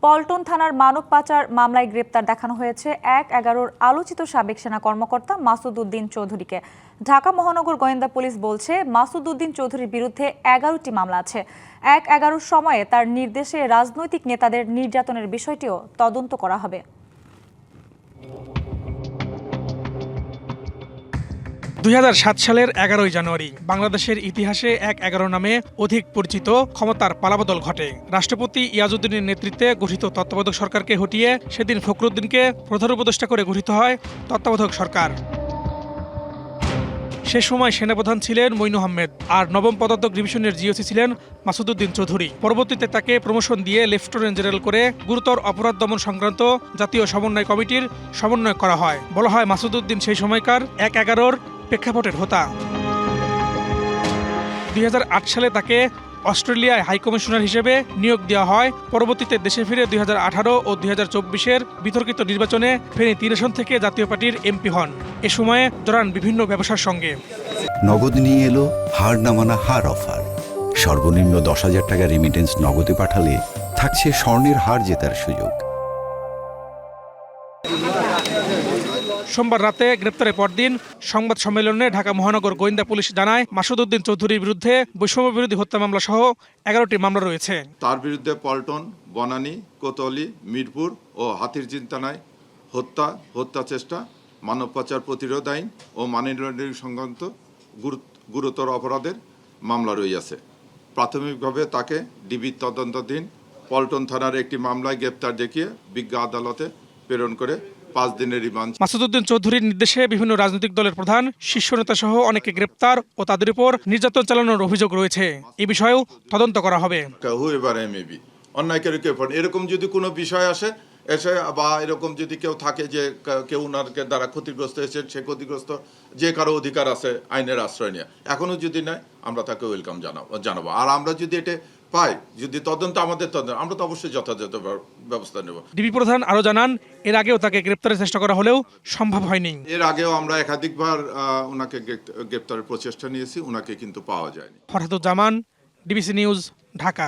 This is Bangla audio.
পল্টন থানার মানব পাচার মামলায় গ্রেপ্তার দেখানো হয়েছে ১/১১ আলোচিত সাবেক সেনা কর্মকর্তা মাসুদ উদ্দিন চৌধুরীকে। ঢাকা মহানগর গোয়েন্দা পুলিশ বলছে, মাসুদ উদ্দিন চৌধুরীর বিরুদ্ধে ১১টি মামলা আছে। ১/১১ সময়ে তার নির্দেশে রাজনৈতিক নেতাদের নির্যাতনের বিষয়টিও তদন্ত করা হবে। ২০০৭ সালের ১১ই জানুয়ারি বাংলাদেশের ইতিহাসে ১/১১ নামে অধিক পরিচিত ক্ষমতার পালাবদল ঘটে। রাষ্ট্রপতি ইয়াজউদ্দিনের নেতৃত্বে গঠিত তত্ত্বাবধায়ক সরকারকে হটিয়ে সেদিন ফখরুদ্দিনকে প্রধান উপদেষ্টা করে গঠিত হয় তত্ত্বাবধায়ক সরকার। সে সময় সেনাপ্রধান ছিলেন মঈন আহমেদ, আর নবম পদাত্মক ডিভিশনের জিওসি ছিলেন মাসুদ উদ্দিন চৌধুরী। পরবর্তীতে তাকে প্রমোশন দিয়ে লেফটেন্যান্ট জেনারেল করে গুরুতর অপরাধ দমন সংক্রান্ত জাতীয় সমন্বয় কমিটির সমন্বয় করা হয়। বলা হয়, মাসুদ উদ্দিন সেই সময়কার ১/১১ প্রেক্ষাপটের হোতা। ২০০৮ সালে তাকে অস্ট্রেলিয়ায় হাইকমিশনার হিসেবে নিয়োগ দেওয়া হয়। পরবর্তীতে দেশে ফিরে ২০১৮ ও ২০২৪-এর বিতর্কিত নির্বাচনে ফেনী ৩ আসন থেকে জাতীয় পার্টির এমপি হন। এ সময়ে জড়ান বিভিন্ন ব্যবসার সঙ্গে। নগদ নিয়ে এলো হার না মানা হার অফার। সর্বনিম্ন ১০,০০০ টাকা রেমিটেন্স নগদে পাঠালে থাকছে স্বর্ণের হার জেতার সুযোগ। সোমবার রাতে গ্রেপ্তারের পরদিন সংবাদ সম্মেলনে ঢাকা মহানগর গোয়েন্দা পুলিশ জানায়, মাসুদ উদ্দিন চৌধুরীর বিরুদ্ধে বৈষম্য বিরোধী হত্যা মামলা সহ ১১টি মামলা রয়েছে। তার বিরুদ্ধে পল্টন, বনানী, কোতোয়ালি, মিরপুর ও হাতিরঝিল থানায় হত্যা চেষ্টা, মানব পাচার প্রতিরোধ আইন ও মানি লন্ডারিং সংক্রান্ত গুরুতর অপরাধের মামলা রয়েছে। প্রাথমিকভাবে তাকে ডিবির তদন্তাধীন পল্টন থানার একটি মামলায় গ্রেপ্তার দেখিয়ে বিজ্ঞ আদালতে প্রেরণ করে ৫ দিনের রিমান্ড। মাসুদ উদ্দিন চৌধুরীর নির্দেশে বিভিন্ন রাজনৈতিক দলের প্রধান, শীর্ষ নেতা সহ অনেকে গ্রেপ্তার ও তাদের উপর নির্যাতন চালানোর অভিযোগ রয়েছে। এ বিষয়েও তদন্ত করা হবে। এরকম যদি কোনো বিষয় এসে বা এরকম যদি কেউ থাকে যে কেউ ওনার দ্বারা ক্ষতিগ্রস্ত হয়েছে, সে ক্ষতিগ্রস্ত যে কারো অধিকার আছে আইনের আশ্রয় নিয়ে, এখনো যদি নেয় আমরা তাকে ওয়েলকাম জানাবো। আর আমরা যদি এটা পাই, যদি তদন্ত আমাদের তদন্ত, আমরা তো অবশ্যই যথাযথ ব্যবস্থা নেব। ডিবি প্রধান আরও জানান, এর আগেও তাকে গ্রেপ্তারের চেষ্টা করা হলেও সম্ভব হয়নি। এর আগেও আমরা একাধিকবার ওনাকে গ্রেপ্তারের প্রচেষ্টা নিয়েছি, ওনাকে কিন্তু পাওয়া যায়নি। Farhaduzzaman, DBC news, Dhaka.